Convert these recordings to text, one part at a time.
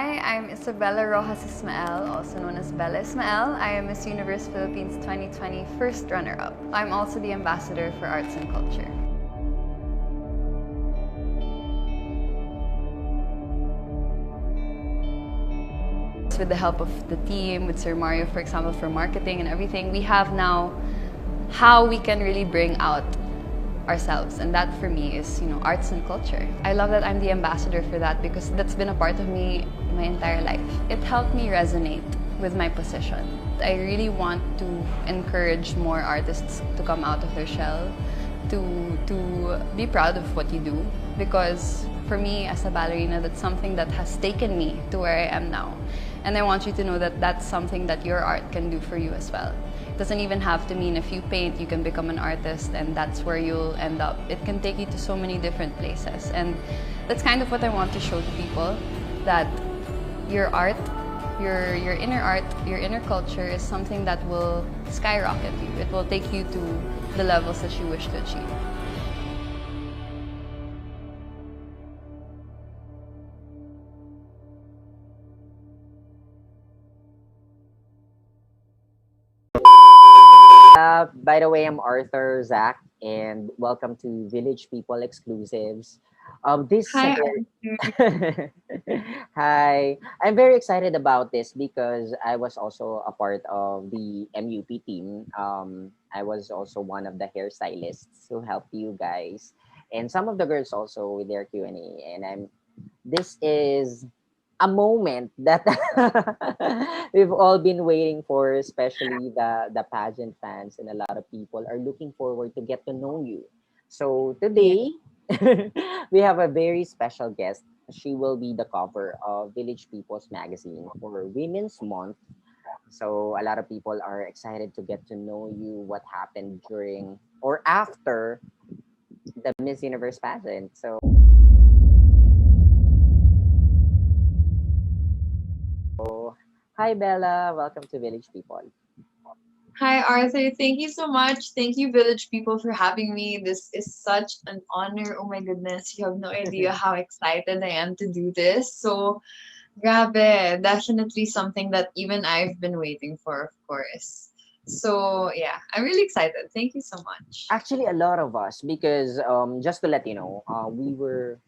Hi, I'm Isabella Rojas Ismael, also known as Bella Ysmael. I am Miss Universe Philippines 2020 first runner-up. I'm also the ambassador for arts and culture. With the help of the team, with Sir Mario, for example, for marketing and everything, we have now how we can really bring out ourselves, and that for me is, arts and culture. I love that I'm the ambassador for that because that's been a part of me my entire life. It helped me resonate with my position. I really want to encourage more artists to come out of their shell, to be proud of what you do, because for me as a ballerina, that's something that has taken me to where I am now. And I want you to know that that's something that your art can do for you as well. It doesn't even have to mean if you paint, you can become an artist and that's where you'll end up. It can take you to so many different places. And that's kind of what I want to show to people, that your art, your inner art, your inner culture is something that will skyrocket you. It will take you to the levels that you wish to achieve. By the way, I'm Arthur Zach, and welcome to Village People Exclusives. This is a Hi, very hi. I'm very excited about this because I was also a part of the MUP team. I was also one of the hairstylists who helped you guys, and some of the girls also with their Q and A. And I'm. This is a moment that we've all been waiting for, especially the pageant fans, and a lot of people are looking forward to get to know you. So yeah. today we have a very special guest. She will be the cover of Village People's magazine for Women's Month. So a lot of people are excited to get to know you, what happened during or after the Miss Universe pageant. So hi Bella, welcome to Village People. Hi, Arthur. Thank you so much. Thank you, Village People, for having me. This is such an honor. Oh my goodness. You have no idea how excited I am to do this. So, grabe. Definitely something that even I've been waiting for, of course. So, yeah, I'm really excited. Thank you so much. Actually, a lot of us, because just to let you know, we were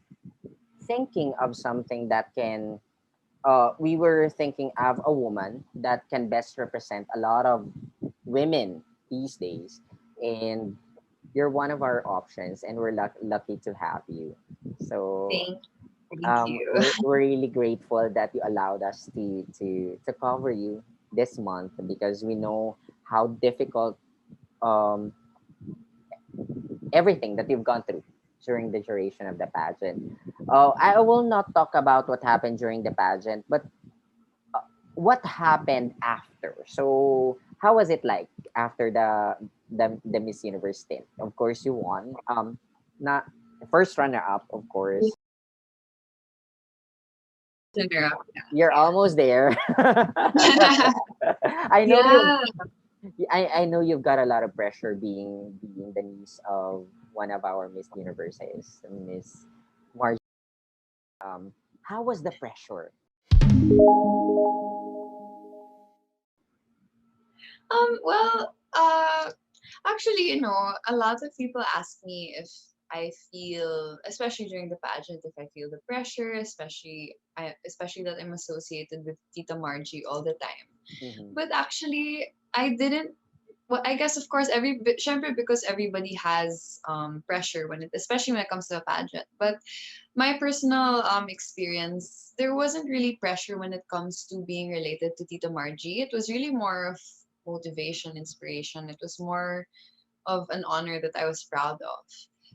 thinking of something that can, we were thinking of a woman that can best represent a lot of women these days. And you're one of our options, and we're lucky to have you. So Thank thank you. we're really grateful that you allowed us to cover you this month, because we know how difficult um, everything that you've gone through during the duration of the pageant. I will not talk about what happened during the pageant, but what happened after. So, how was it like after the Miss Universe stint? Of course, you won. Not first runner up, of course. You're almost there. I know you. Yeah. I know you've got a lot of pressure being the niece of one of our Miss Universes, Miss Margie. How was the pressure? Well, actually, a lot of people ask me if I feel, especially during the pageant, if I feel the pressure, especially that I'm associated with Tita Margie all the time. Mm-hmm. But actually, I didn't. Well, I guess of course syempre because everybody has pressure especially when it comes to a pageant. But my personal experience, there wasn't really pressure when it comes to being related to Tita Margie. It was really more of motivation, inspiration. It was more of an honor that I was proud of.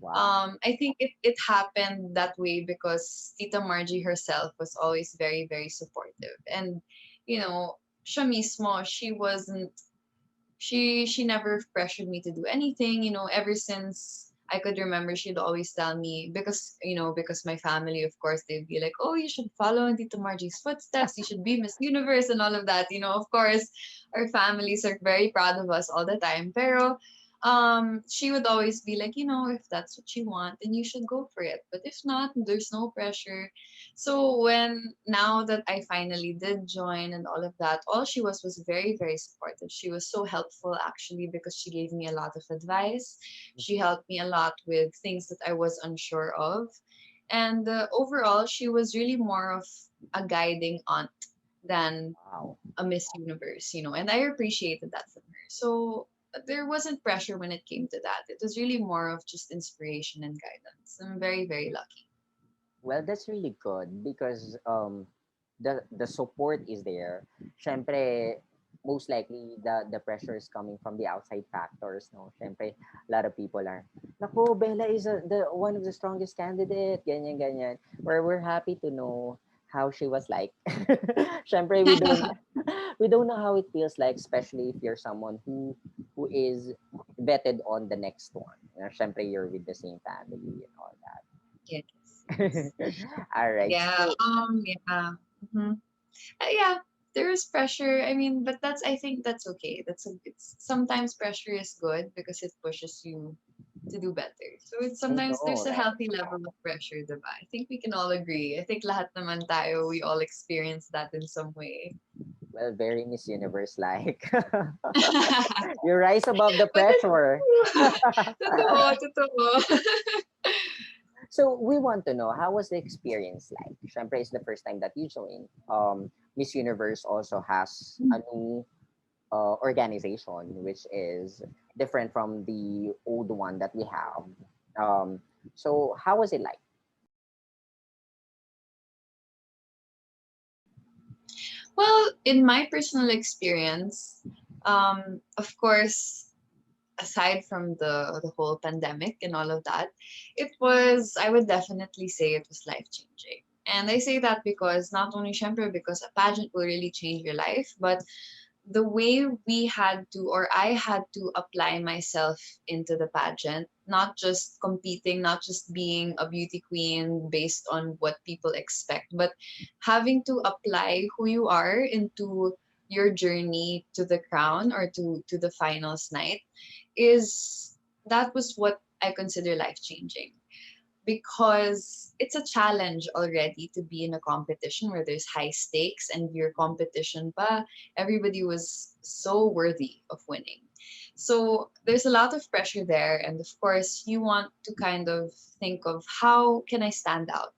Wow. I think it happened that way because Tita Margie herself was always very, very supportive. And, siya mismo, she never pressured me to do anything, ever since I could remember. She'd always tell me, because my family, of course, they'd be like, oh, you should follow in Tito Margie's footsteps, you should be Miss Universe and all of that. Of course, our families are very proud of us all the time. Pero she would always be like, if that's what you want, then you should go for it. But if not, there's no pressure. So when now that I finally did join and all of that, all she was very, very supportive. She was so helpful actually because she gave me a lot of advice. She helped me a lot with things that I was unsure of. And overall, she was really more of a guiding aunt than Wow. a Miss Universe, and I appreciated that from her. So there wasn't pressure when it came to that. It was really more of just inspiration and guidance. I'm very, very lucky. Well, that's really good because the support is there. Syempre, most likely the pressure is coming from the outside factors, no? Syempre, a lot of people are, Naku, Bella is the one of the strongest candidate, ganyan, ganyan. Where we're happy to know how she was like. Syempre, we don't know how it feels like, especially if you're someone who is vetted on the next one. Syempre, you're with the same family and all that. Yes, yes. All right. Yeah, So, yeah. hmm yeah, there is pressure. I mean, but I think that's okay. It's sometimes pressure is good because it pushes you to do better. So it's I sometimes know, there's a right? healthy level of pressure, diba? I think we can all agree. I think lahat naman tayo, we all experience that in some way. Well, very Miss Universe like. You rise above the But it's pressure. true. Totoo, totoo. So we want to know, how was the experience like? Syempre, it's the first time that you join. Miss Universe also has a new organization, which is different from the old one that we have. Um, so how was it like? Well, in my personal experience, of course, aside from the whole pandemic and all of that, I would definitely say it was life changing. And I say that because not only syempre because a pageant will really change your life, but the way we had to or I had to apply myself into the pageant, not just competing, not just being a beauty queen based on what people expect, but having to apply who you are into your journey to the crown or to the finals night is that was what I consider life changing because it's a challenge already to be in a competition where there's high stakes and your competition pa everybody was so worthy of winning. So there's a lot of pressure there, and of course you want to kind of think of how can I stand out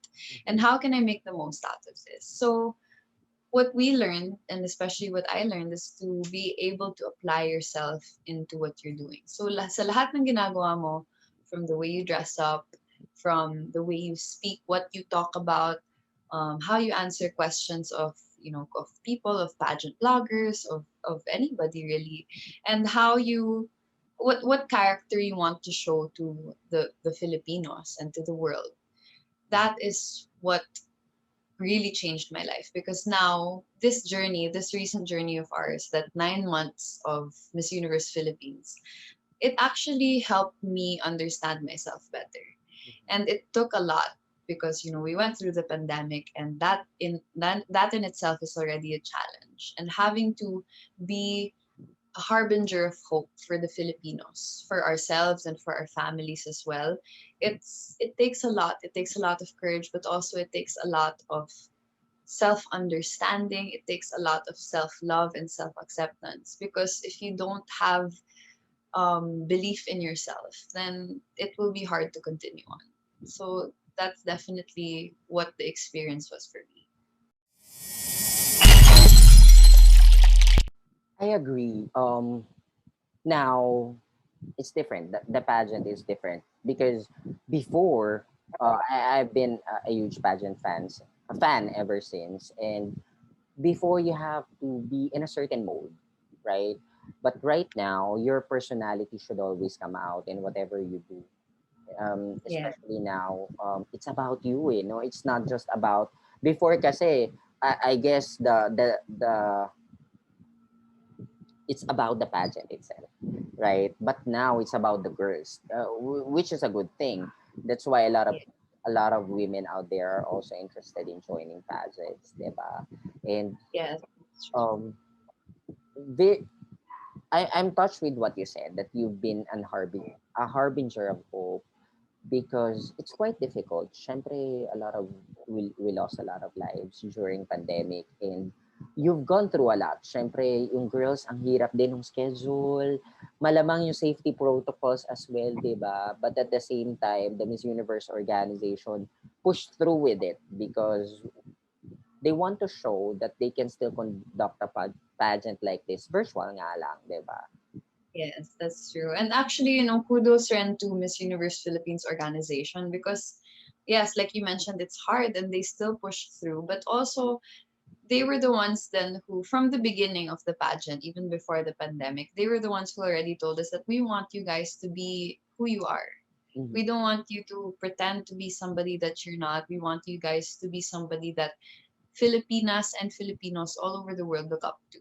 and how can I make the most out of this. So what we learned, and especially what I learned, is to be able to apply yourself into what you're doing. So sa lahat ng ginagawa mo, from the way you dress up, from the way you speak, what you talk about, how you answer questions of of people, of pageant bloggers, of anybody really, and how you what character you want to show to the Filipinos and to the world. That is what really changed my life because now this journey, this recent journey of ours, that 9 months of Miss Universe Philippines, it actually helped me understand myself better. And it took a lot because we went through the pandemic, and that in itself is already a challenge. And having to be a harbinger of hope for the Filipinos, for ourselves and for our families as well. It takes a lot. It takes a lot of courage, but also it takes a lot of self understanding. It takes a lot of self love and self acceptance because if you don't have belief in yourself, then it will be hard to continue on. So that's definitely what the experience was for me. I agree. Now it's different. The pageant is different because before, I've been a huge pageant a fan ever since, and before you have to be in a certain mode, right? But right now, your personality should always come out in whatever you do. Yeah. Especially now, it's about you. It's not just about before. Kasi I guess the it's about the pageant itself, right? But now it's about the girls, which is a good thing. That's why Yeah. a lot of women out there are also interested in joining pageants, diba? And Yes. um, they, I'm touched with what you said, that you've been a harbinger of hope because it's quite difficult. Syempre, we lost a lot of lives during pandemic, and you've gone through a lot. Syempre, yung girls, ang hirap din ng schedule. Malamang yung safety protocols as well, di ba? But at the same time, the Miss Universe organization pushed through with it because they want to show that they can still conduct a pageant like this. Virtual nga lang, di ba? Yes, that's true. And actually, kudos rin to Miss Universe Philippines organization because, yes, like you mentioned, it's hard and they still push through. But also, they were the ones then who, from the beginning of the pageant, even before the pandemic, they were the ones who already told us that we want you guys to be who you are. Mhm. We don't want you to pretend to be somebody that you're not. We want you guys to be somebody that Filipinas and Filipinos all over the world look up to.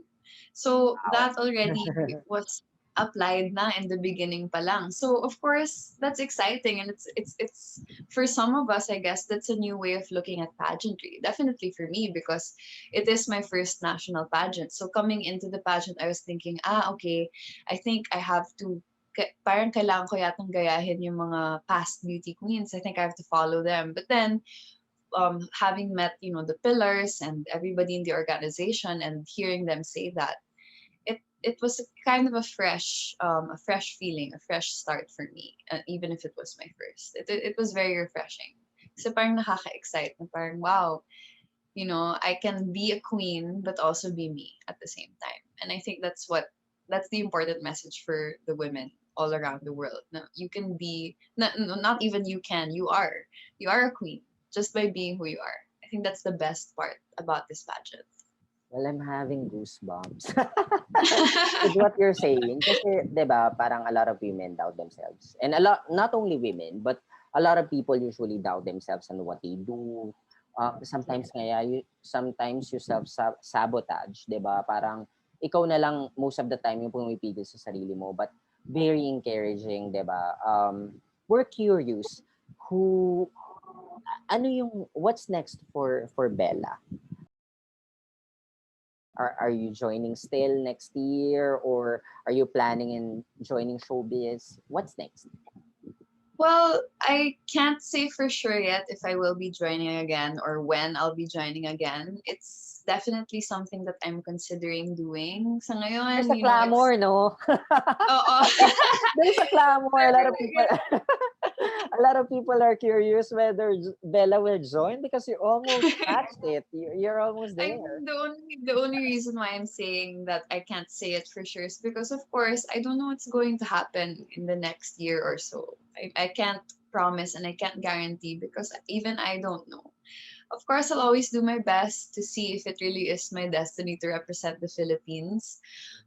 So Wow. that already was applied na in the beginning pa lang. So of course that's exciting, and it's for some of us, I guess that's a new way of looking at pageantry. Definitely for me, because it is my first national pageant. So coming into the pageant, I was thinking, okay, I think I have to parang kailangan ko yatang gayahin yung mga past beauty queens. I think I have to follow them. But then having met the pillars and everybody in the organization and hearing them say that, it was a kind of a fresh feeling, a fresh start for me, even if it was my first. It was very refreshing. So parang nakaka-excite na parang wow, I can be a queen but also be me at the same time. And I think that's the important message for the women all around the world. No, you can be not even you are a queen just by being who you are. I think that's the best part about this pageant. Well, I'm having goosebumps with what you're saying. Kasi, di ba, parang a lot of women doubt themselves. And not only women, but a lot of people usually doubt themselves on what they do. Sometimes sometimes you self-sabotage, di ba? Parang ikaw na lang most of the time yung pumipigil sa sarili mo. But very encouraging, di ba? We're curious what's next for Bella? Are you joining still next year, or are you planning in joining showbiz? What's next? Well, I can't say for sure yet if I will be joining again or when I'll be joining again. It's definitely something that I'm considering doing. Sa There's ngayon, a clamor, no? Oo. There's a clamor. A lot of people a lot of people are curious whether Bella will join because you almost touched it. You're almost I there. mean, the only reason why I'm saying that I can't say it for sure is because, of course, I don't know what's going to happen in the next year or so. I can't promise and I can't guarantee because even I don't know. Of course, I'll always do my best to see if it really is my destiny to represent the Philippines.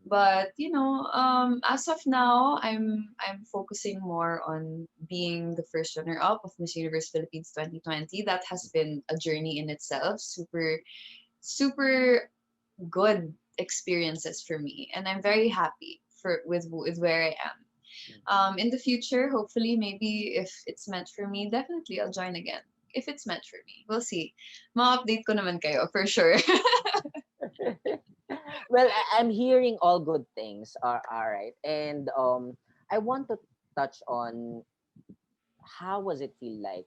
But as of now, I'm focusing more on being the first runner-up of Miss Universe Philippines 2020. That has been a journey in itself, super super good experiences for me, and I'm very happy with where I am. In the future, hopefully, maybe if it's meant for me, definitely I'll join again. If it's meant for me, we'll see. Ma-update ko naman kayo for sure. Well, I'm hearing all good things. All right, and I want to touch on how was it feel like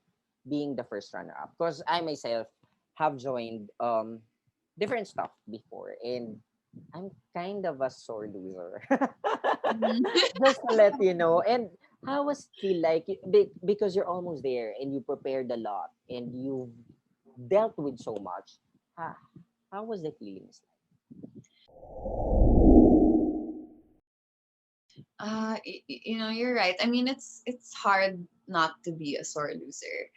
being the first runner up? Because I myself have joined different stuff before, and I'm kind of a sore loser. Mhm. Just to let you know. And how was it feel like because you're almost there and you prepared a lot and you've dealt with so much. How, how was the feelings? You're right. I mean, it's hard not to be a sore loser.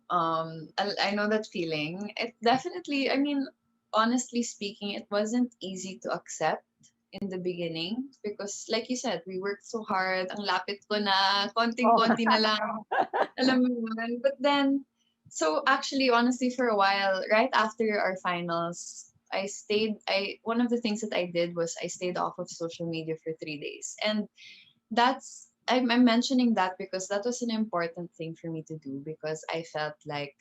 I know that feeling. It definitely. I mean, honestly speaking, it wasn't easy to accept in the beginning because, like you said, we worked so hard. Ang lapit ko na, Oh. konting-konti na lang. Alam mo yun. But then, so actually, honestly, for a while, right after our finals, one of the things that I did was I stayed off of social media for 3 days. And I'm mentioning that because that was an important thing for me to do because I felt like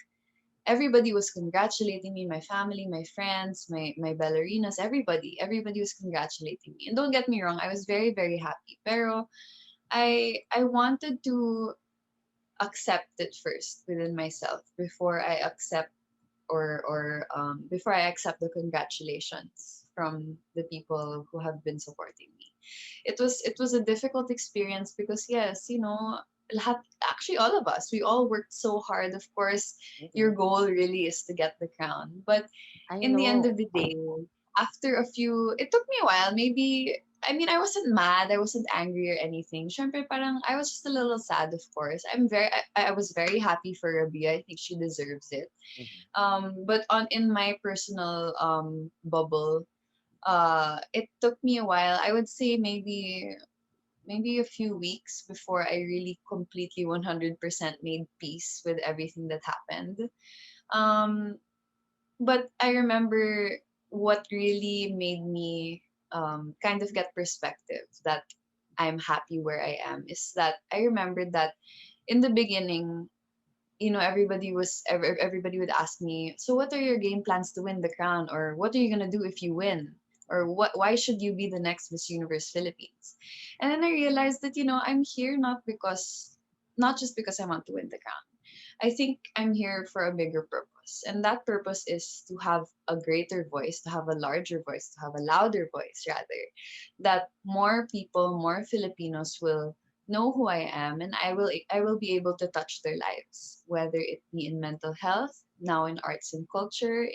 everybody was congratulating me, my family, my friends, my ballerinas, everybody was congratulating me. And don't get me wrong, I was very, very happy. Pero I wanted to accept it first within myself before I accept or before I accept the congratulations from the people who have been supporting me. It was a difficult experience because yes, lahat, actually all of us, we all worked so hard. Of course, your Mm-mm. goal really is to get the crown, but I in the end know. of the day, after a few, it took me a while. Maybe, I mean, I wasn't mad, I wasn't angry or anything. Syempre, parang I was just a little sad, of course. I was very happy for Rabiya. I think she deserves it. Mhm. But on in my personal bubble, it took me a while. I would say maybe a few weeks before I really completely 100% made peace with everything that happened. Um, but I remember what really made me kind of get perspective that I'm happy where I am is that I remembered that in the beginning, everybody would ask me, so what are your game plans to win the crown, or what are you gonna do if you win, or why should you be the next Miss Universe Philippines? And then I realized that I'm here not just because I want to win the crown. I think I'm here for a bigger purpose. And that purpose is to have a greater voice, to have a larger voice, to have a louder voice, rather. That more people, more Filipinos will know who I am, and I will be able to touch their lives, whether it be in mental health, now in arts and culture,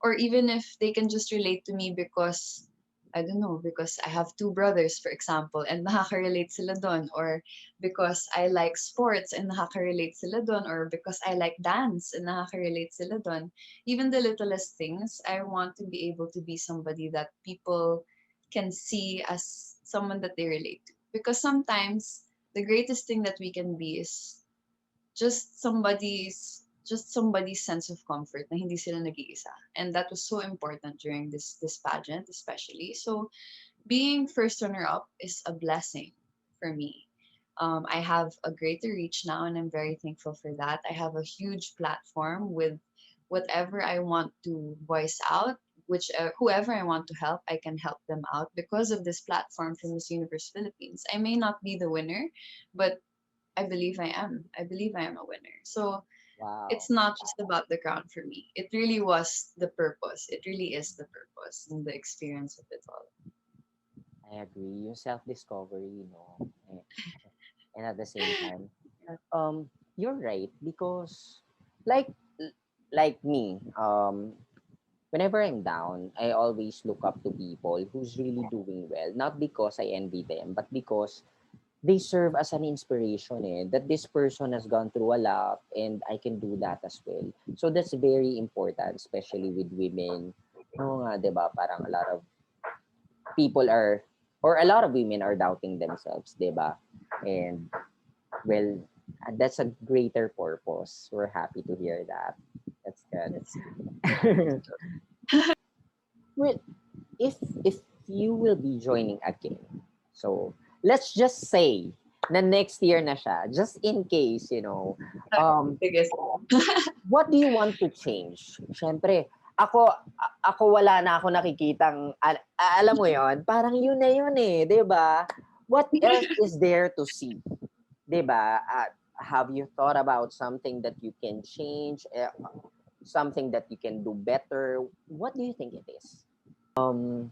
or even if they can just relate to me because I don't know, because I have two brothers, for example, and nakaka-relate sila dun, or because I like sports and nakaka-relate sila dun, or because I like dance and nakaka-relate sila dun. Even the littlest things, I want to be able to be somebody that people can see as someone that they relate to. Because sometimes the greatest thing that we can be is just somebody's sense of comfort na hindi sila nag-iisa. And that was so important during this pageant, especially. So being first runner up is a blessing for me. I have a greater reach now, and I'm very thankful for that. I have a huge platform with whatever I want to voice out, which whoever I want to help, I can help them out because of this platform from Miss Universe Philippines. I may not be the winner, but I believe I am. I believe I am a winner. So it's Wow. not just about the crown for me. It really was the purpose. It really is the purpose and the experience of it all. I agree. Yung self-discovery, eh, and at the same time, Yeah. you're right because, like, like me, whenever I'm down, I always look up to people who's really doing well. Not because I envy them, but because they serve as an inspiration, that this person has gone through a lot and I can do that as well. So that's very important, especially with women. No nga, 'di ba? Parang a lot of people are, or a lot of women are doubting themselves, 'di ba? And well, that's a greater purpose. We're happy to hear that. That's That's good. Well, if you will be joining again, so let's just say na next year na siya, just in case, biggest. what do you want to change? Siyempre, ako wala na ako nakikitang, alam mo yon, parang yun na yun 'di ba? What else is there to see? 'Di ba? Have you thought about something that you can change, something that you can do better? What do you think it is? Um,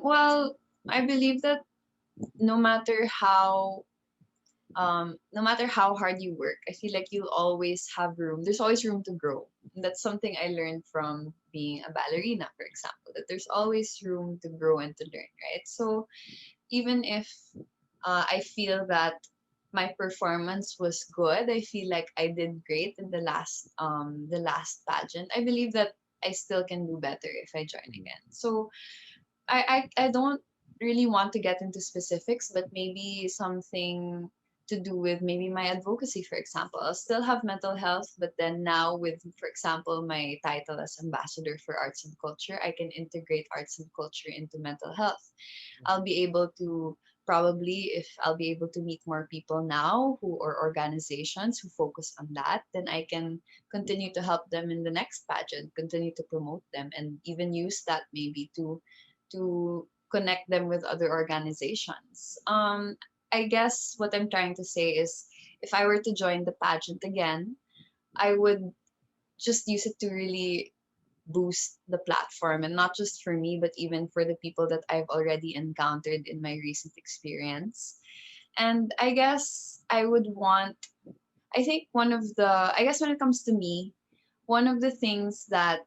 Well, I believe that no matter how no matter how hard you work, I feel like you'll always have room. There's always room to grow. And that's something I learned from being a ballerina, for example, that there's always room to grow and to learn, right? So even if I feel that my performance was good, I feel like I did great in the last pageant. I believe that I still can do better if I join again. So I don't really want to get into specifics, but maybe something to do with maybe my advocacy, for example. I'll still have mental health, but then now with, for example, my title as ambassador for arts and culture, I can integrate arts and culture into mental health. I'll be able to probably, if I'll be able to meet more people now who or organizations who focus on that, then I can continue to help them in the next pageant, continue to promote them, and even use that maybe to connect them with other organizations. I guess what I'm trying to say is if I were to join the pageant again, I would just use it to really boost the platform, and not just for me but even for the people that I've already encountered in my recent experience. And I guess I think one of the I guess when it comes to me, one of the things that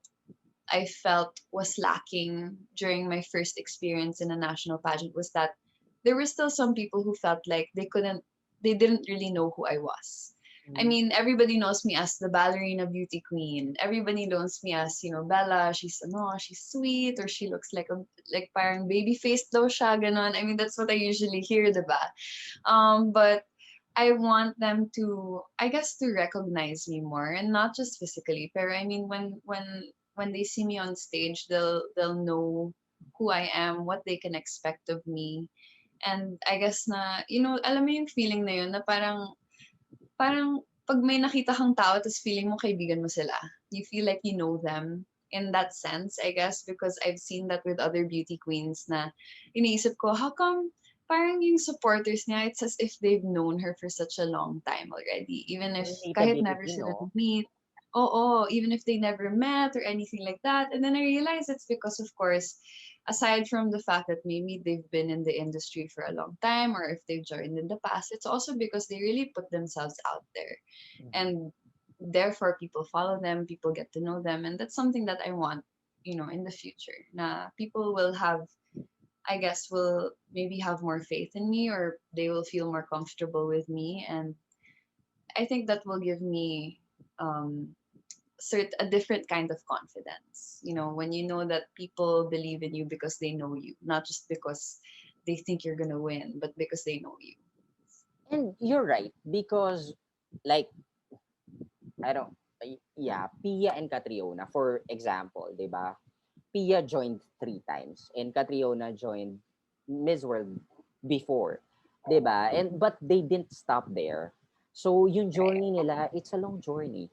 I felt was lacking during my first experience in a national pageant was that there were still some people who felt like they didn't really know who I was. I Mm. mean, everybody knows me as the ballerina beauty queen. Everybody knows me as, Bella, she's sweet, or she looks like parang baby faced daw siya, ganon. I mean, that's what I usually hear, diba? But I want them to, I guess, to recognize me more, and not just physically. But I mean, when they see me on stage, they'll know who I am, what they can expect of me, and I guess na, alam mo yung feeling na yun na parang pag may nakita kang tao tapos feeling mo kaibigan mo sila, you feel like you know them in that sense, I guess, because I've seen that with other beauty queens na iniisip ko, how come parang yung supporters niya, it's as if they've known her for such a long time already, even if kahit never Relatability, sila no? meet. Oo, even if they never met or anything like that. And then I realized it's because, of course, aside from the fact that maybe they've been in the industry for a long time or if they've joined in the past, it's also because they really put themselves out there. Mhm. And therefore, people follow them, people get to know them. And that's something that I want, in the future. Na people will I guess, will maybe have more faith in me, or they will feel more comfortable with me. And I think that will give me um, a different kind of confidence. When you know that people believe in you because they know you, not just because they think you're gonna win, but because they know you. And you're right because, like, I don't, yeah, Pia and Catriona, for example, 'di ba? Pia joined 3 times and Catriona joined Miss World before, 'di ba? And but they didn't stop there. So yung Right. journey nila, it's a long journey,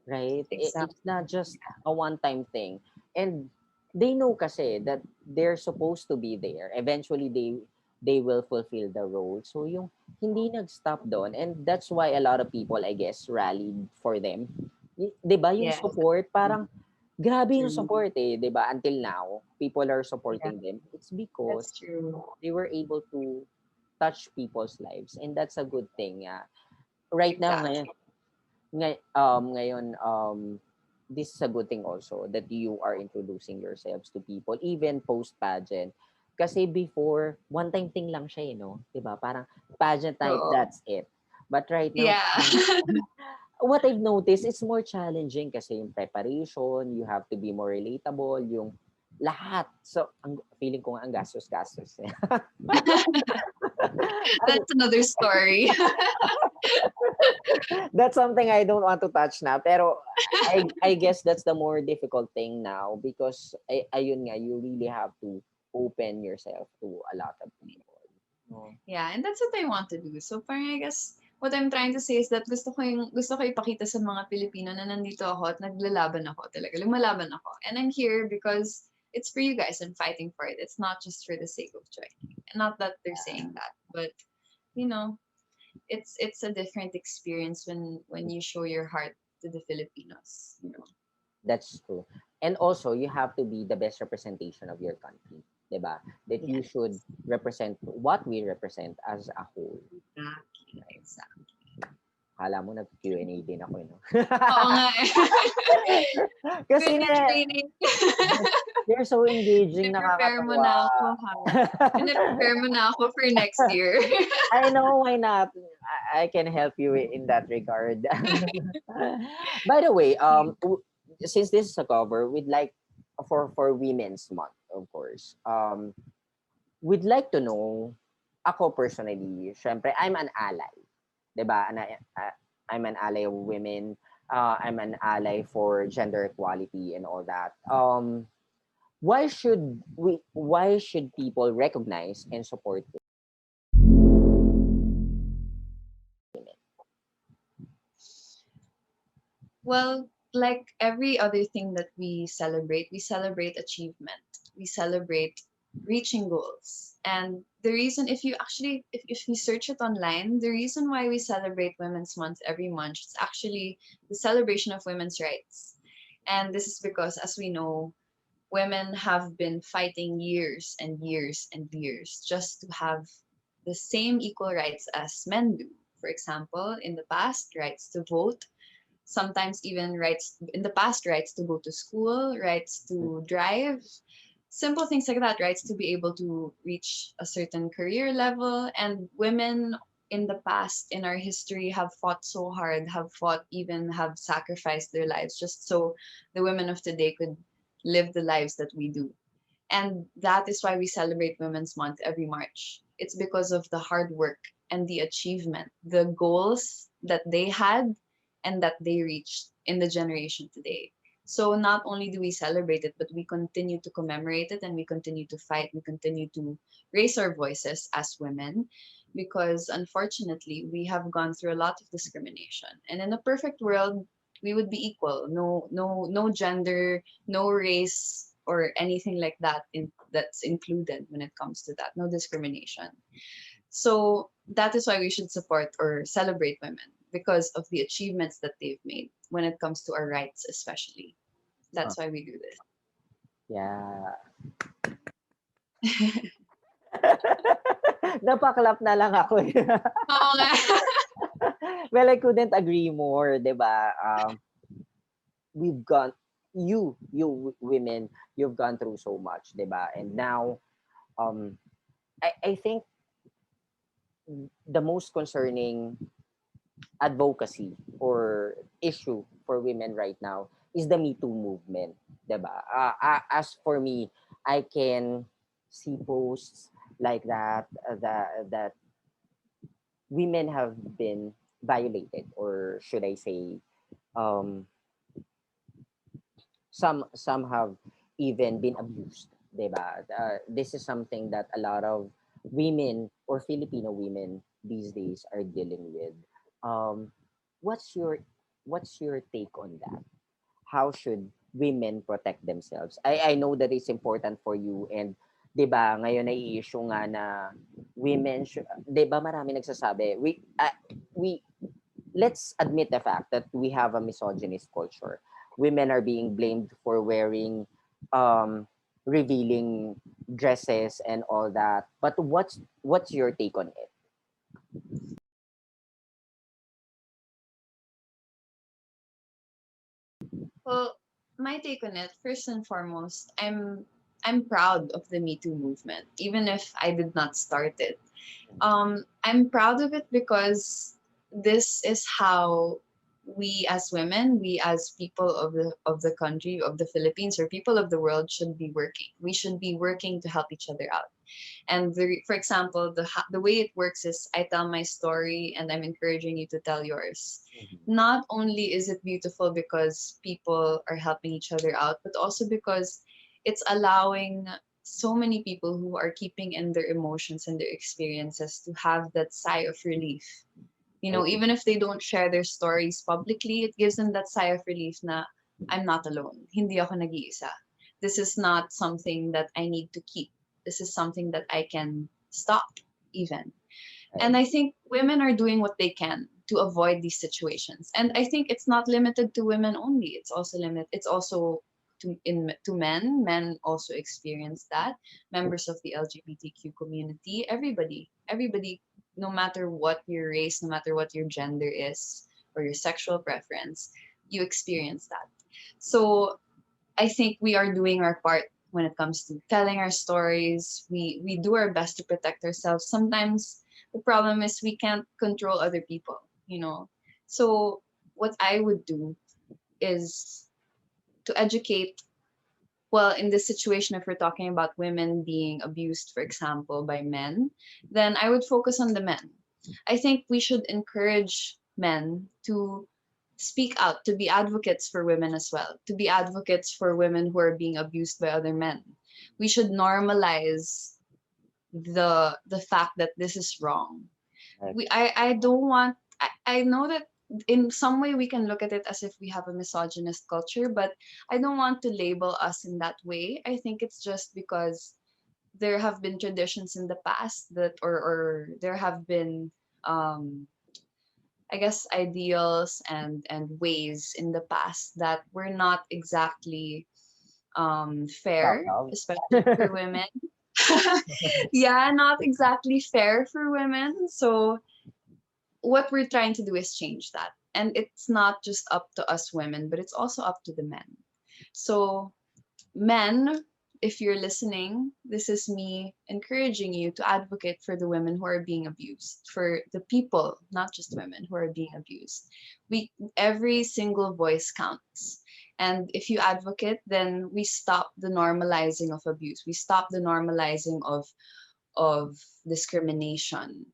right? It's Exactly. not just a one-time thing. And they know kasi that they're supposed to be there. Eventually they will fulfill the role. So yung hindi nag-stop doon, and that's why a lot of people, I guess, rallied for them. 'Di ba yung Yes. support parang grabe yung support eh, 'di ba? Until now, people are Yeah, supporting them. It's that's because true. they were able to touch people's lives, and that's a good thing. Yeah. Right now ngayon, Exactly. ngayon, this is a good thing also that you are introducing yourselves to people even post pageant. Kasi before, one time thing lang siya, 'di ba? Parang pageant night, So, that's it. But right now, yeah. what I've noticed, it's more challenging kasi yung preparation, you have to be more relatable, yung lahat. So, feeling ko nga ang gastos-gastos. That's another story. That's something I don't want to touch na. Pero I guess that's the more difficult thing now because ayun nga, you really have to open yourself to a lot of people. No? Yeah, and that's what I want to do. So parang I guess what I'm trying to say is that gusto ko ipakita sa mga Pilipino na nandito ako at naglalaban ako talaga. Lumalaban ako. And I'm here because it's for you guys and fighting for it. It's not just for the sake of joining. And not that they're saying that, but you know, it's a different experience when you show your heart to the Filipinos. That's true. And also, you have to be the best representation of your country. 'Di ba? That you Yes. should represent what we represent as a whole. Exactly. Exactly. Kala mo nag-Q&A din ako, no? Oo nga eh. Kasi nga, Pinitraining. they're so engaging, Piniprepare mo nakakatawa. na ako, ha? Piniprepare mo na ako for next year. I know, why not? I can help you in that regard. By the way, since this is a cover, we'd like for Women's Month, of course. We'd like to know, ako personally, syempre, I'm an ally. 'Di ba? I'm an ally of women. I'm an ally for gender equality and all that. Why should people recognize and support women? Well, like every other thing that we celebrate achievement. We celebrate reaching goals. And the reason, if you search it online, the reason why we celebrate Women's Month every month is actually the celebration of women's rights. And this is because, as we know, women have been fighting years and years and years just to have the same equal rights as men do. For example, in the past, rights to vote, sometimes even rights in the past, rights to go to school, rights to drive, simple things like that, rights to be able to reach a certain career level. And women in the past, in our history, have fought so hard, have fought, even have sacrificed their lives just so the women of today could live the lives that we do. And that is why we celebrate Women's Month every March. It's because of the hard work and the achievement, the goals that they had and that they reached in the generation today. So not only do we celebrate it, but we continue to commemorate it, and we continue to fight. We continue to raise our voices as women, because unfortunately we have gone through a lot of discrimination. And in a perfect world, we would be equal. No gender, no race or anything like that that's included when it comes to that. No discrimination. So that is why we should support or celebrate women, because of the achievements that they've made when it comes to our rights, especially. Huh. That's why we do Yeah. this. Napaklap na lang ako. Oo nga. Well, I couldn't agree more, 'di ba? We've gone women, you've gone through so much, 'di ba? And now um I think the most concerning advocacy or issue for women right now is the Me Too movement, 'di ba? As for me, I can see posts like that, that women have been violated, or should I say, um, some have even been abused, 'di ba? This is something that a lot of women or Filipino women these days are dealing with. Um, what's your what's your take on that? How should women protect themselves? I know that it's important for you, and 'di ba ngayon ay issue nga na women should, 'di ba marami nagsasabi, we let's admit the fact that we have a misogynist culture. Women are being blamed for wearing revealing dresses and all that. But what's your take on it? Well, my take on it, first and foremost, I'm proud of the Me Too movement, even if I did not start it. I'm proud of it because this is how we as women, we as people of the country, of the Philippines, or people of the world should be working. We should be working to help each other out. And for example, the way it works is I tell my story and I'm encouraging you to tell yours. Not only is it beautiful because people are helping each other out, but also because it's allowing so many people who are keeping in their emotions and their experiences to have that sigh of relief. You know, Okay. even if they don't share their stories publicly, it gives them that sigh of relief na I'm not alone. Hindi ako nag-iisa. This is not something that I need to keep. This is something that I can stop even. And I think women are doing what they can to avoid these situations. And I think it's not limited to women only. It's also to men. Men also experience that. Members of the LGBTQ community, everybody, no matter what your race, no matter what your gender is or your sexual preference, you experience that. So I think we are doing our part when it comes to telling our stories. We do our best to protect ourselves. Sometimes the problem is we can't control other people, you know. So what I would do is to educate. Well, in this situation, if we're talking about women being abused, for example, by men, then I would focus on the men. I think we should encourage men to speak out, to be advocates for women as well, to be advocates for women who are being abused by other men. We should normalize the fact that this is wrong. Right. I don't want, I know that in some way we can look at it as if we have a misogynist culture, but I don't want to label us in that way. I think it's just because there have been traditions in the past that, or there have been, um, I guess, ideals and ways in the past that were not exactly Thought fair, of. especially for women. Yeah, not exactly fair for women. So what we're trying to do is change that. And it's not just up to us women, but it's also up to the men. So, men, if you're listening, this is me encouraging you to advocate for the women who are being abused, for the people, not just women, who are being abused. Every single voice counts. And if you advocate, then we stop the normalizing of abuse. We stop the normalizing of discrimination.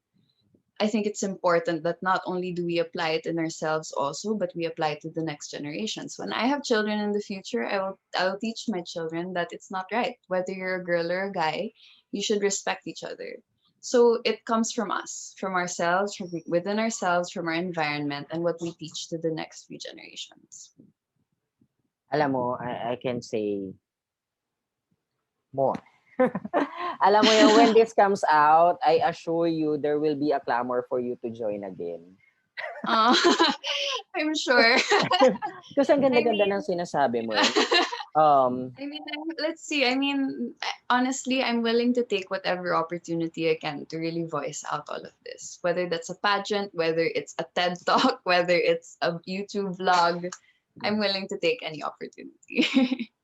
I think it's important that not only do we apply it in ourselves also, but we apply it to the next generations. When I have children in the future, I will teach my children that it's not right. Whether you're a girl or a guy, you should respect each other. So it comes from us, from ourselves, from within ourselves, from our environment, and what we teach to the next few generations. Alam mo, I can say more. Alam mo yung when this comes out, I assure you there will be a clamor for you to join again. Uh, I'm sure. Kasi ang I ganda-ganda mean, ng sinasabi mo. Um, Let's see. I mean, honestly, I'm willing to take whatever opportunity I can to really voice out all of this. Whether that's a pageant, whether it's a TED Talk, whether it's a YouTube vlog, I'm willing to take any opportunity.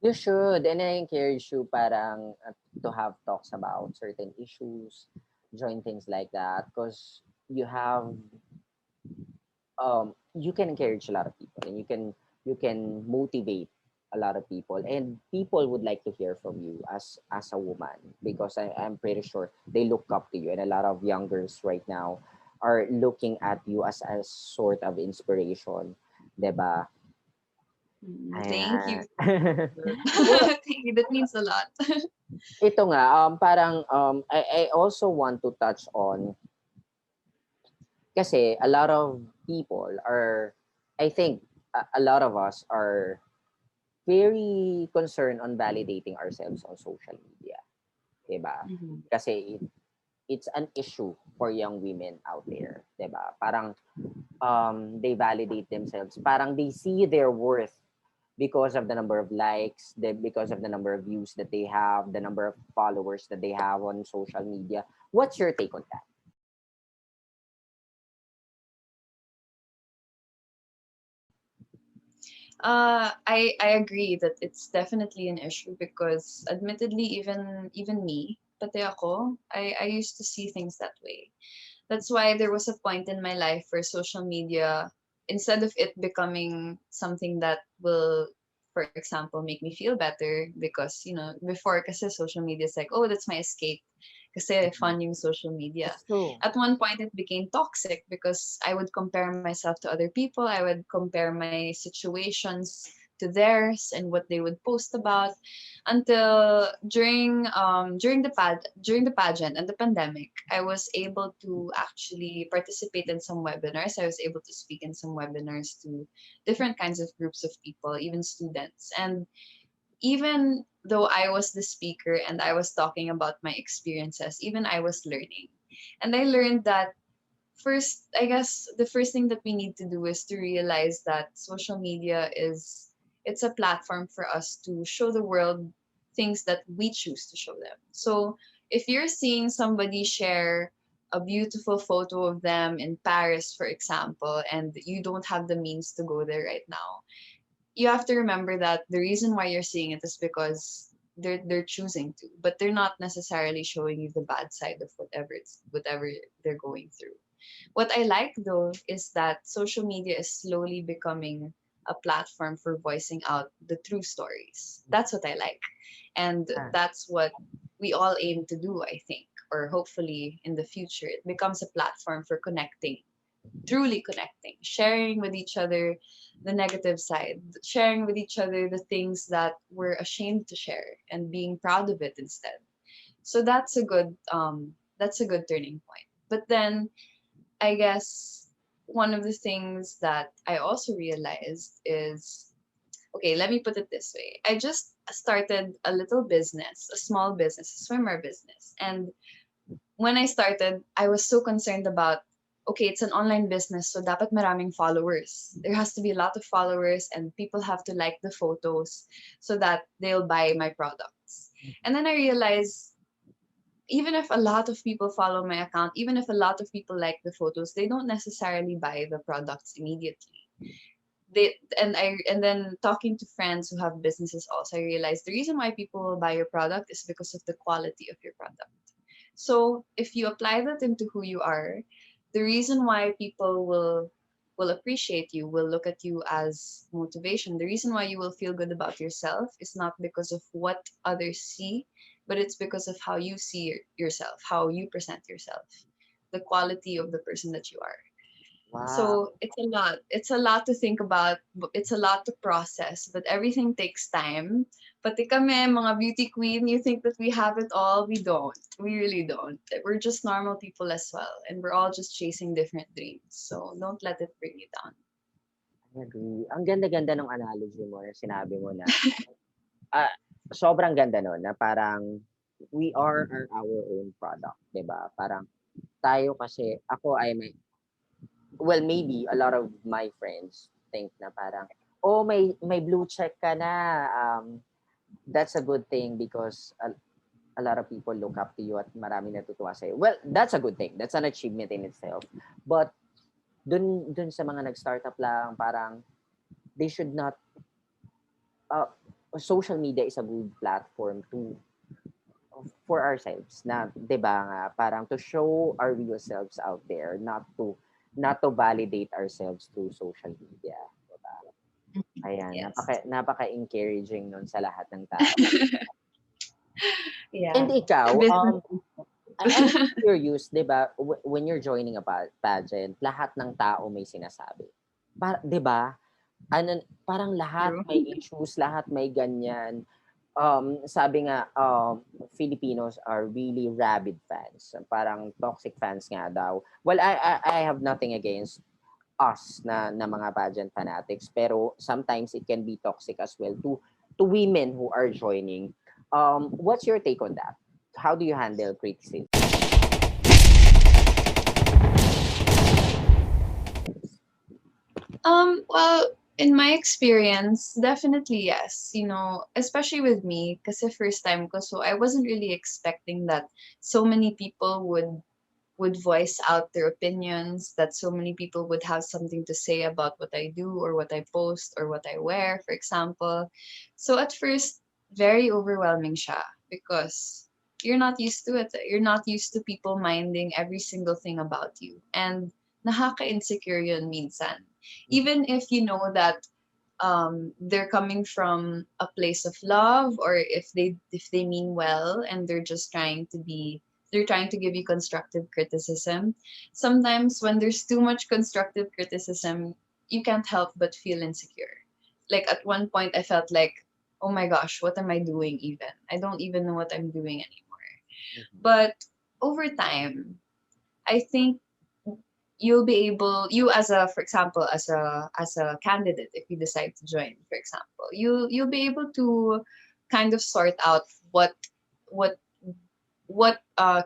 you should, and I encourage you parang to have talks about certain issues, join things like that, because you can encourage a lot of people, and you can motivate a lot of people, and people would like to hear from you as a woman, because I'm pretty sure they look up to you, and a lot of young girls right now are looking at you as a sort of inspiration, 'di ba? Thank you. Ayan. Well, Thank you. That means a lot. ito nga, parang I also want to touch on, kasi a lot of people are, I think a lot of us are very concerned on validating ourselves on social media, 'di ba? Mhm. Kasi it's an issue for young women out there, 'di ba? Parang they validate themselves. Parang they see their worth because of the number of likes, because of the number of views that they have, the number of followers that they have on social media. What's your take on that? I agree that it's definitely an issue because admittedly even me, pati ako, I used to see things that way. That's why there was a point in my life where social media, instead of it becoming something that will, for example, make me feel better, because before kasi social media is like, oh, that's my escape kasi fun yung social media. It's true. At one point it became toxic because I would compare myself to other people. I would compare my situations to theirs and what they would post about, until during the pageant and the pandemic, I was able to actually participate in some webinars. I was able to speak in some webinars to different kinds of groups of people, even students. And even though I was the speaker and I was talking about my experiences, even I was learning. And I learned that first, I guess the first thing that we need to do is to realize that social media it's a platform for us to show the world things that we choose to show them. So if you're seeing somebody share a beautiful photo of them in Paris, for example, and you don't have the means to go there right now, you have to remember that the reason why you're seeing it is because they're choosing to, but they're not necessarily showing you the bad side of whatever they're going through. What I like though is that social media is slowly becoming a platform for voicing out the true stories. That's what I like. And Ah, that's what we all aim to do, I think. Or hopefully in the future, it becomes a platform for connecting, truly connecting, sharing with each other the negative side, sharing with each other the things that we're ashamed to share and being proud of it instead. So that's a good turning point. But then I guess one of the things that I also realized is okay, let me put it this way. I just started a little business, a small business, a swimwear business. And when I started, I was so concerned about, okay, it's an online business, so dapat maraming followers. There has to be a lot of followers and people have to like the photos so that they'll buy my products. And then I realized even if a lot of people follow my account, even if a lot of people like the photos, they don't necessarily buy the products immediately. And then talking to friends who have businesses also, I realized the reason why people will buy your product is because of the quality of your product. So if you apply that into who you are, the reason why people will appreciate you, will look at you as motivation. The reason why you will feel good about yourself is not because of what others see, but it's because of how you see yourself, how you present yourself, the quality of the person that you are. Wow. So it's a lot. It's a lot to think about. It's a lot to process, but everything takes time. Pati kami, mga beauty queen, you think that we have it all. We don't. We really don't. We're just normal people as well. And we're all just chasing different dreams. So don't let it bring you down. I agree. Ang ganda-ganda ng analogy mo na sinabi mo na, ah, sobrang ganda nun na parang we are our own product, 'di ba? Parang tayo kasi ako ay may well, maybe a lot of my friends think na parang, oh, may blue check ka na. That's a good thing because a lot of people look up to you at marami natutuwa sa'yo. Well, that's a good thing. That's an achievement in itself. But dun sa mga nag-startup lang, parang they should not, uh, social media is a good platform to for ourselves na 'di ba nga parang to show our real selves out there, not to validate ourselves through social media, 'di ba? Ayan, Yes. napaka-encouraging nun sa lahat ng tao. Yeah. And ikaw, Business. I'm curious, 'di ba, when you're joining a pageant, lahat ng tao may sinasabi. 'Di ba? Ano, parang lahat True. may issues, lahat may ganyan. Sabi nga, Filipinos are really rabid fans. Parang toxic fans nga daw. Well, I have nothing against us na mga pageant fanatics, pero sometimes it can be toxic as well to women who are joining. What's your take on that? How do you handle criticism? Well, in my experience, definitely yes. You know, especially with me, kasi first time ko, so I wasn't really expecting that so many people would voice out their opinions, that so many people would have something to say about what I do or what I post or what I wear, for example. So at first, very overwhelming siya because you're not used to it. You're not used to people minding every single thing about you. And nakaka-insecure yun minsan. Even if you know that they're coming from a place of love, or if they mean well and they're trying to give you constructive criticism. Sometimes when there's too much constructive criticism, you can't help but feel insecure. Like at one point I felt like, oh my gosh, what am I doing even? I don't even know what I'm doing anymore. But over time, I think you as a, for example, as a candidate, if you decide to join, for example, you'll be able to kind of sort out what what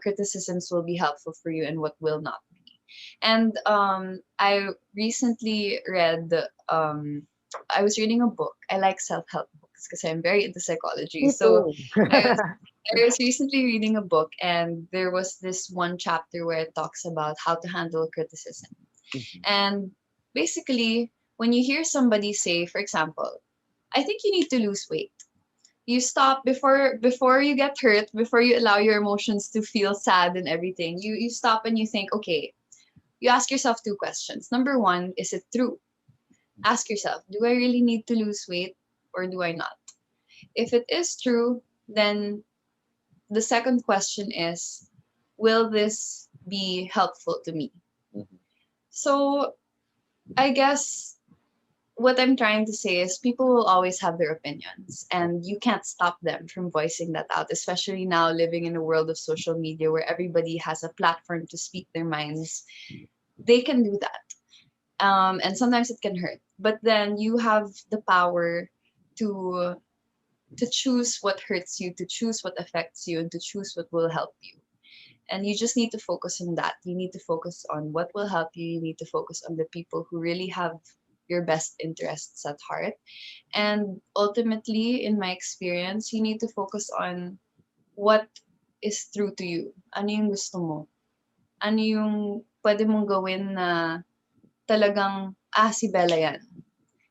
criticisms will be helpful for you and what will not be. And I recently read I was reading a book. I like self-help books because I'm very into psychology. Me So too. I was I was recently reading a book, and there was this one chapter where it talks about how to handle criticism. And basically, when you hear somebody say, for example, I think you need to lose weight, you stop before you get hurt, before you allow your emotions to feel sad and everything. You stop and you think, okay, you ask yourself two questions. Number one, is it true? Ask yourself, do I really need to lose weight or do I not? If it is true, then the second question is, will this be helpful to me? So I guess what I'm trying to say is people will always have their opinions and you can't stop them from voicing that out, especially now living in a world of social media where everybody has a platform to speak their minds. They can do that. And sometimes it can hurt. But then you have the power to choose what hurts you, to choose what affects you, and to choose what will help you. And you just need to focus on that. You need to focus on what will help you. You need to focus on the people who really have your best interests at heart. And ultimately, in my experience, you need to focus on what is true to you. Ano yung gusto mo? Ano yung pwede mong gawin na talagang, si Bella yan.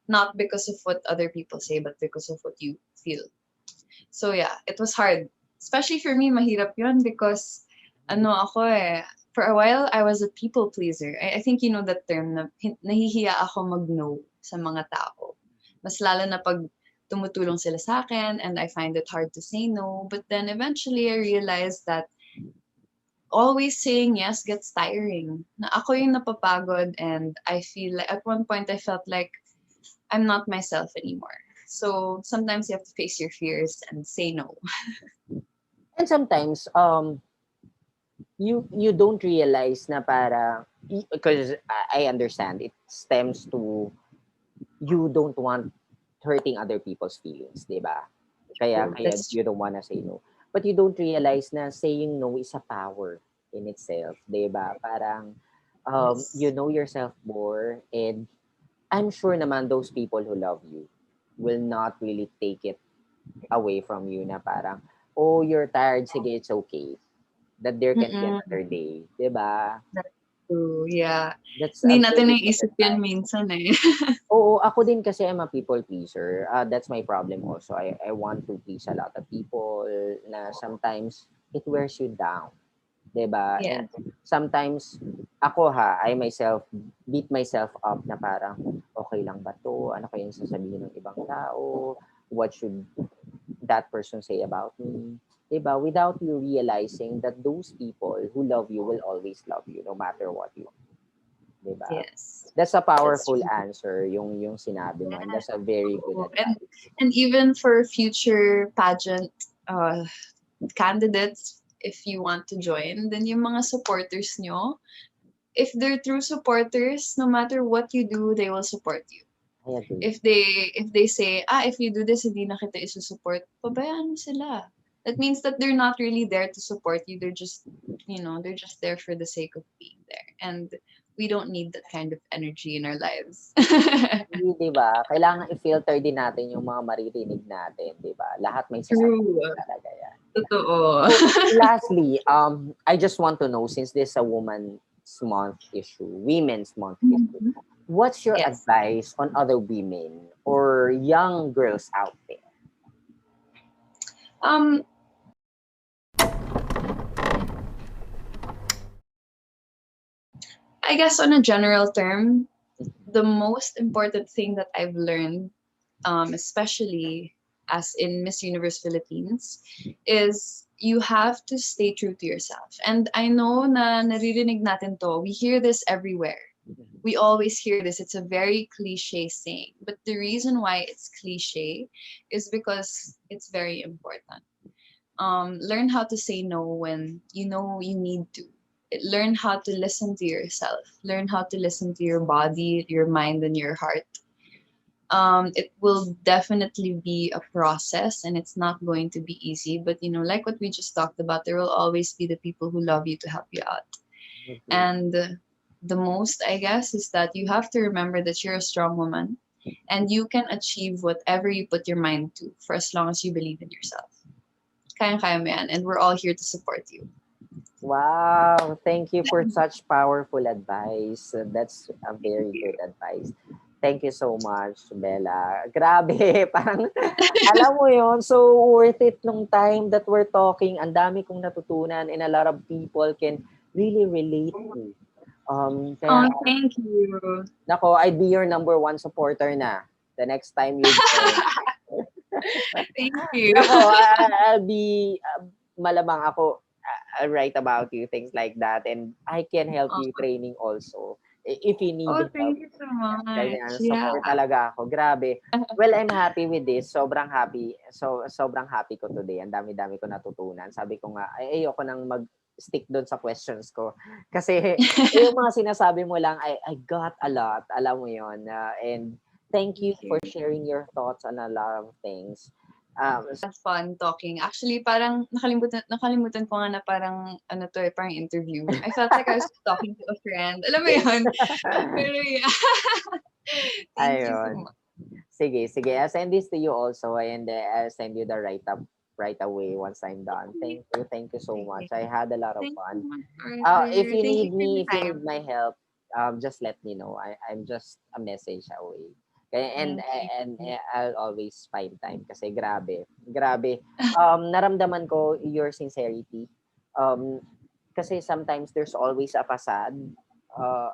Not because of what other people say, but because of what you feel. So yeah, it was hard. Especially for me, mahirap yun because for a while, I was a people pleaser. I think you know that term na nahihiya ako mag-no sa mga tao. Mas lalo na pag tumutulong sila sa akin and I find it hard to say no. But then eventually I realized that always saying yes gets tiring. Na ako yung napapagod and I feel like at one point I felt like I'm not myself anymore. So sometimes you have to face your fears and say no. And sometimes, you don't realize na para, because I understand it stems to you don't want hurting other people's feelings, di ba? Kaya That's you don't wanna say no. But you don't realize na saying no is a power in itself, di ba? Parang, you know yourself more, and I'm sure naman those people who love you will not really take it away from you na parang, oh, you're tired, sige, it's okay. That there can be Mm-mm. another day, di ba? That's true. Yeah. That's a Hindi natin very good naiisip yan advice. minsan eh. Oo, ako din kasi I'm a people pleaser. That's my problem also. I want to please a lot of people na sometimes it wears you down. 'Di ba? Yeah. And sometimes ako I myself beat myself up na parang okay lang ba 'to? Ano kaya yung sasabihin ng ibang tao? What should that person say about me? 'Di ba? Without you realizing that those people who love you will always love you no matter what you do. 'Di ba? Yes. That's a powerful true. answer, yung sinabi mo. And that's a very good Oo. advice. And even for future pageant candidates, if you want to join, then yung mga supporters nyo, if they're true supporters, no matter what you do, they will support you. I agree. If they say, if you do this, hindi na kita isusupport, pabayaan mo sila. That means that they're not really there to support you. They're just, they're just there for the sake of being there. And we don't need that kind of energy in our lives. Hindi, di ba? Kailangan i-filter din natin yung mga maririnig natin, di ba? Lahat may True. sasabihin talaga yan. Totoo. So, lastly, I just want to know, since this is a Women's Month issue, Mhm. what's your Yes. advice on other women or young girls out there? I guess on a general term, the most important thing that I've learned, especially as in Miss Universe Philippines, is you have to stay true to yourself. And I know na naririnig natin to. We hear this everywhere. We always hear this. It's a very cliche saying. But the reason why it's cliche is because it's very important. Learn how to say no when you know you need to. Learn how to listen to yourself. Learn how to listen to your body, your mind, and your heart. It will definitely be a process and it's not going to be easy. But, like what we just talked about, there will always be the people who love you to help you out. Mm-hmm. And the most, I guess, is that you have to remember that you're a strong woman and you can achieve whatever you put your mind to for as long as you believe in yourself. Kaya mo yan, and we're all here to support you. Wow, thank you for such powerful advice. That's a very good advice. Thank you so much, Bella. Grabe, parang, alam mo yon, so worth it nung time that we're talking. Ang dami kong natutunan and a lot of people can really relate to. Kaya, Thank you. nako, I'd be your number one supporter na the next time you join. Thank you. Nako, I'll be, malamang ako, I'll write about you, things like that. And I can help you training also. If you need help. Thank you so much. Ganyan, Yeah. support talaga ako. Grabe. Well, I'm happy with this. Sobrang happy. Sobrang happy ko today. Ang dami-dami ko natutunan. Sabi ko nga, ayoko nang mag-stick doon sa questions ko. Kasi yung mga sinasabi mo lang, I got a lot. Alam mo yon. And thank you Thank for you. sharing your thoughts on a lot of things. Had fun talking. Actually, parang nakalimutan ko nga na parang ano to eh, parang interview. I felt like I was talking to a friend. Alam mo yun? Pero yeah. Thank you so Ayun. much. Sige, sige. I'll send this to you also and I'll send you the write-up right away once I'm done. Okay. Thank you. Thank you so much. Sige. I had a lot of Thank you fun. so much, If Arthur. you Thank you need for me, the if you need time. my help, just let me know. I'm just a message away. Okay, Thank and you. I'll always find time kasi grabe. Grabe. Naramdaman ko your sincerity. Um, kasi sometimes there's always a facade. Uh,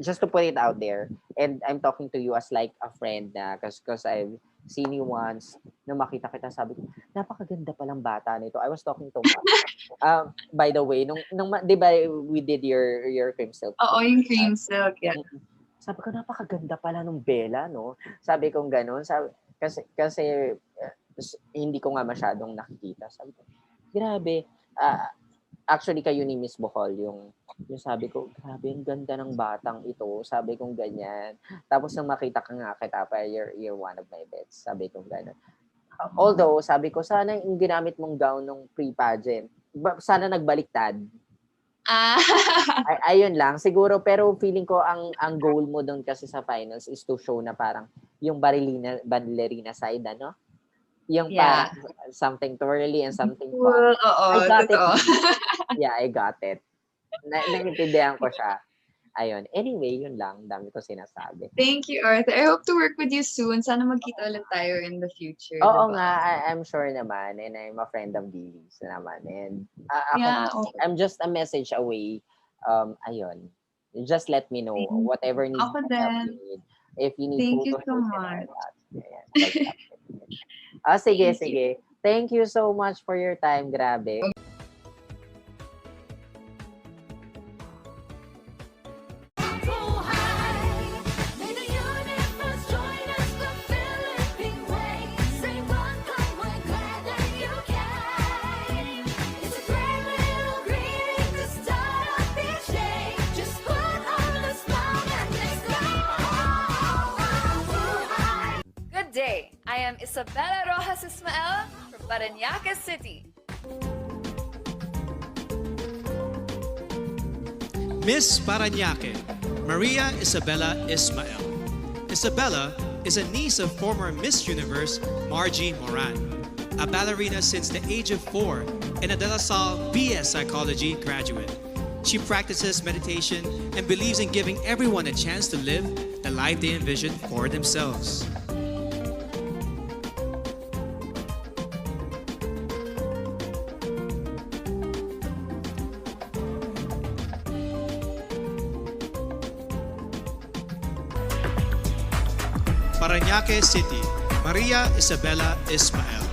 just to put it out there, and I'm talking to you as like a friend na because I've seen you once, nung makita kita sabi ko, napakaganda palang bata nito. I was talking to Mark. By the way, di ba we did your cream silk Oo, yung cream silk. Yeah. Mm. Sabi ko, napakaganda pala nung Bella, no? Sabi kong ganun. Kasi hindi ko nga masyadong nakikita. Sabi ko, grabe. Actually, kayo ni Miss Bohol, yung sabi ko, grabe, ang ganda ng batang ito. Sabi kong ganyan. Tapos nung makita ka nga kita pa, you're one of my bets. Sabi kong ganun. Although, sabi ko, sana yung ginamit mong gown nung pre-pageant, sana nagbaliktad. Ah. Ayun lang siguro, pero feeling ko ang goal mo doon kasi sa finals is to show na parang yung ballerina side, ano? Yung Yeah. parang something twirly and something fun. Cool. Oo, I got totoo. it. Yeah, I got it. Naintindihan ko siya. Ayun. Anyway, yun lang. Dami ko sinasabi. Thank you, Arthur. I hope to work with you soon. Sana magkita ulit tayo in the future, Oo diba? nga, I'm sure naman, and I'm a friend of Guilly's naman. And ako, Yeah, okay. I'm just a message away. Ayun. Just let me know whatever needs Ako help you din. need. If you need Thank you photo so shoots and all much. that. Ayan, sige, Thank you. sige. Thank you so much for your time. Grabe. Good day. I am Bella Ysmael from Parañaque City. Miss Parañaque, Maria Isabella Ysmael. Isabella is a niece of former Miss Universe Margie Moran, a ballerina since the age of 4 and a De La Salle BS Psychology graduate. She practices meditation and believes in giving everyone a chance to live the life they envision for themselves. Parañaque City, Maria Isabella Ysmael.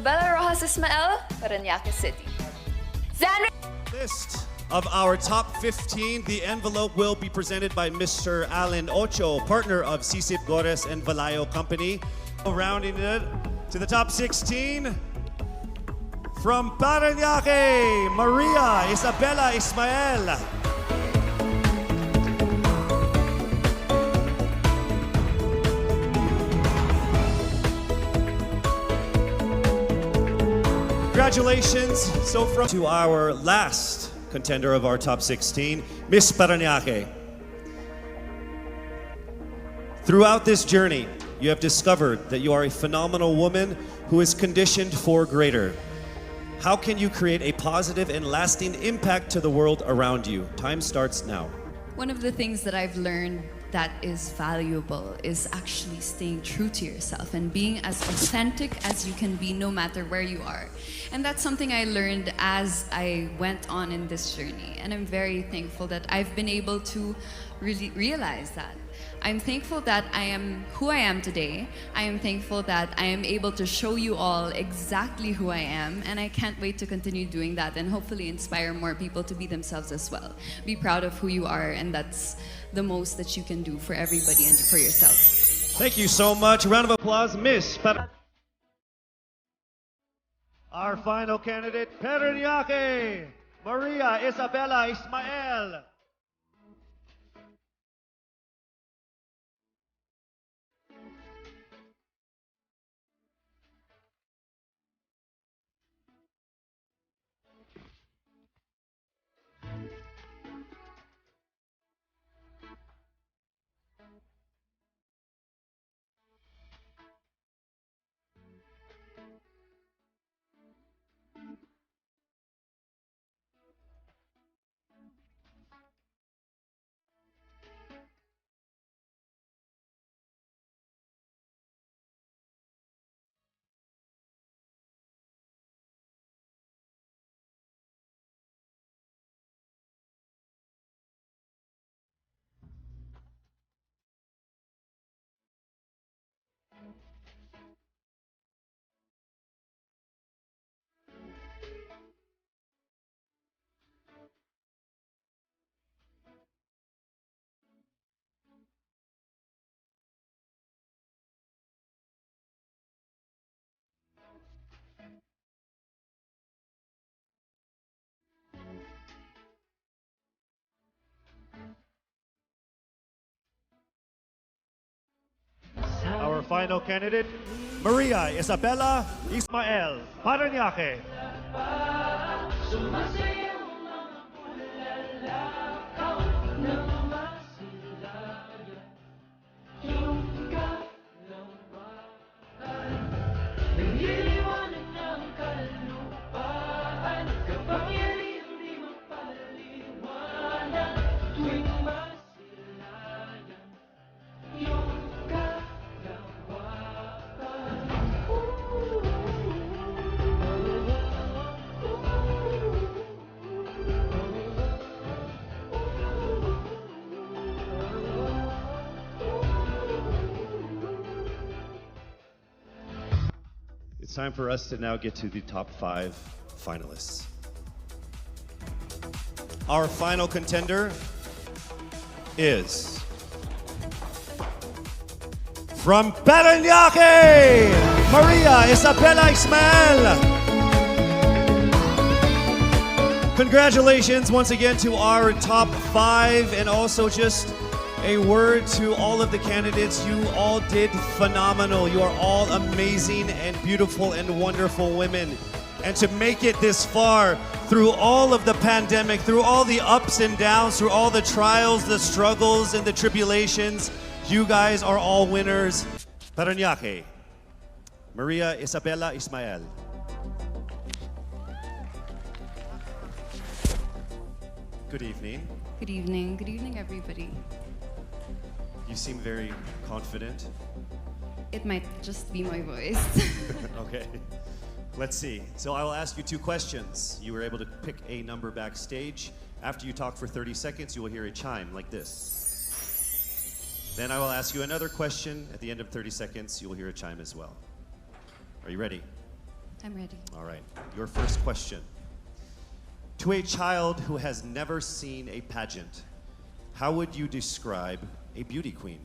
Bella Ysmael, Parañaque City. List of our top 15. The envelope will be presented by Mr. Alan Ocho, partner of Sisip Gores and Valayo Company. Rounding it to the top 16, from Parañaque, Maria Isabella Ysmael. Congratulations. So from to our last contender of our top 16, Miss Parañaque. Throughout this journey, you have discovered that you are a phenomenal woman who is conditioned for greater. How can you create a positive and lasting impact to the world around you? Time starts now. One of the things that I've learned that is valuable is actually staying true to yourself and being as authentic as you can be no matter where you are. And that's something I learned as I went on in this journey. And I'm very thankful that I've been able to really realize that. I'm thankful that I am who I am today. I am thankful that I am able to show you all exactly who I am, and I can't wait to continue doing that and hopefully inspire more people to be themselves as well. Be proud of who you are, and that's the most that you can do for everybody and for yourself. Thank you so much. A round of applause, Miss Parañaque. Our final candidate, Parañaque, Maria Isabella Ysmael. Our final candidate, Maria Isabella Ysmael, Parañaque. It's time for us to now get to the top 5 finalists. Our final contender is from Parañaque, Maria Isabella Ysmael. Congratulations once again to our top 5, and also just a word to all of the candidates. You all did phenomenal. You are all amazing and beautiful and wonderful women. And to make it this far through all of the pandemic, through all the ups and downs, through all the trials, the struggles, and the tribulations, you guys are all winners. Parañaque, Maria Isabella Ysmael. Good evening. Good evening. Good evening, everybody. You seem very confident. It might just be my voice. Okay, let's see. So I will ask you 2 questions. You were able to pick a number backstage. After you talk for 30 seconds, you will hear a chime like this. Then I will ask you another question. At the end of 30 seconds, you will hear a chime as well. Are you ready? I'm ready. All right, your first question. To a child who has never seen a pageant, how would you describe a beauty queen?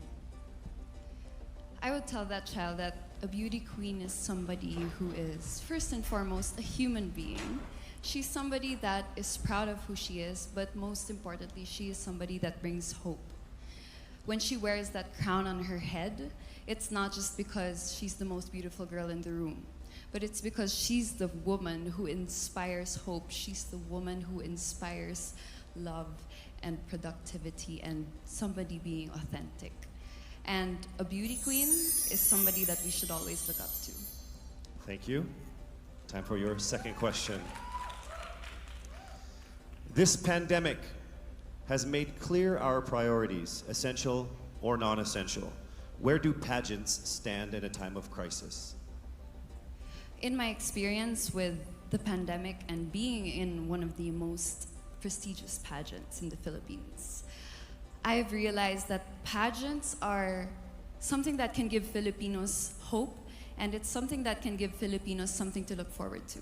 I would tell that child that a beauty queen is somebody who is, first and foremost, a human being. She's somebody that is proud of who she is, but most importantly, she is somebody that brings hope. When she wears that crown on her head, it's not just because she's the most beautiful girl in the room, but it's because she's the woman who inspires hope. She's the woman who inspires love and productivity and somebody being authentic. And a beauty queen is somebody that we should always look up to. Thank you. Time for your second question. This pandemic has made clear our priorities, essential or non-essential. Where do pageants stand in a time of crisis? In my experience with the pandemic and being in one of the most prestigious pageants in the Philippines, I've realized that pageants are something that can give Filipinos hope, and it's something that can give Filipinos something to look forward to.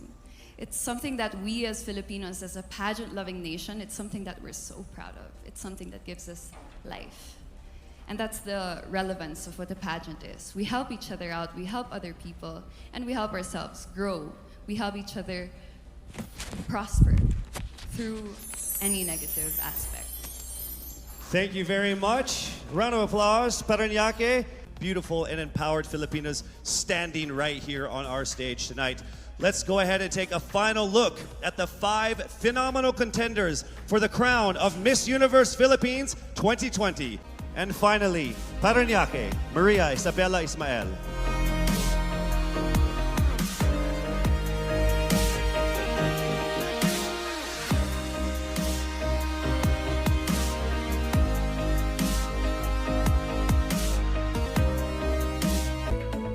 It's something that we as Filipinos, as a pageant-loving nation, it's something that we're so proud of. It's something that gives us life. And that's the relevance of what a pageant is. We help each other out, we help other people, and we help ourselves grow. We help each other prosper through any negative aspect. Thank you very much. Round of applause, Parañaque. Beautiful and empowered Filipinos standing right here on our stage tonight. Let's go ahead and take a final look at the 5 phenomenal contenders for the crown of Miss Universe Philippines 2020. And finally, Parañaque, Maria Bella Ysmael.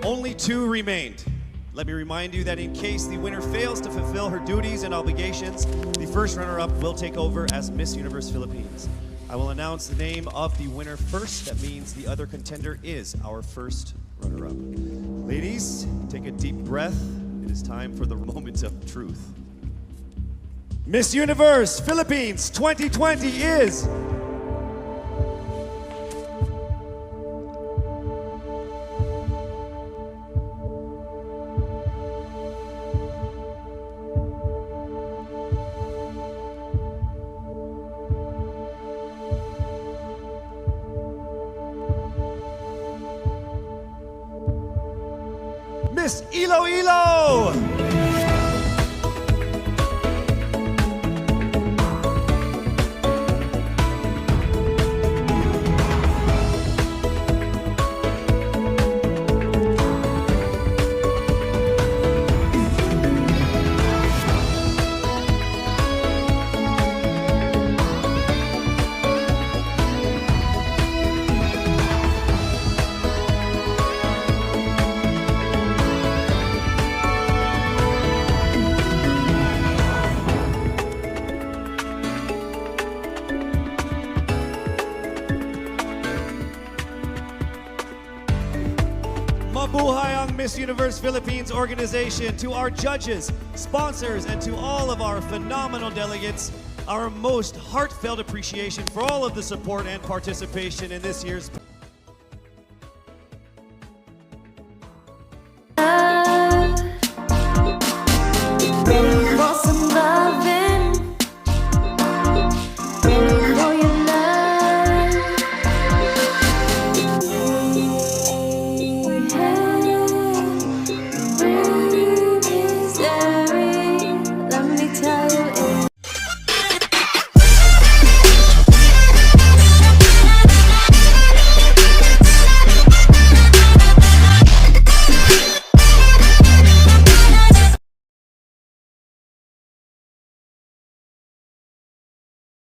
Only 2 remained. Let me remind you that in case the winner fails to fulfill her duties and obligations, the first runner-up will take over as Miss Universe Philippines. I will announce the name of the winner first. That means the other contender is our first runner-up. Ladies, take a deep breath. It is time for the moment of truth. Miss Universe Philippines 2020 is... Miss Iloilo! Mabuhay ang Miss Universe Philippines organization. To our judges, sponsors, and to all of our phenomenal delegates, our most heartfelt appreciation for all of the support and participation in this year's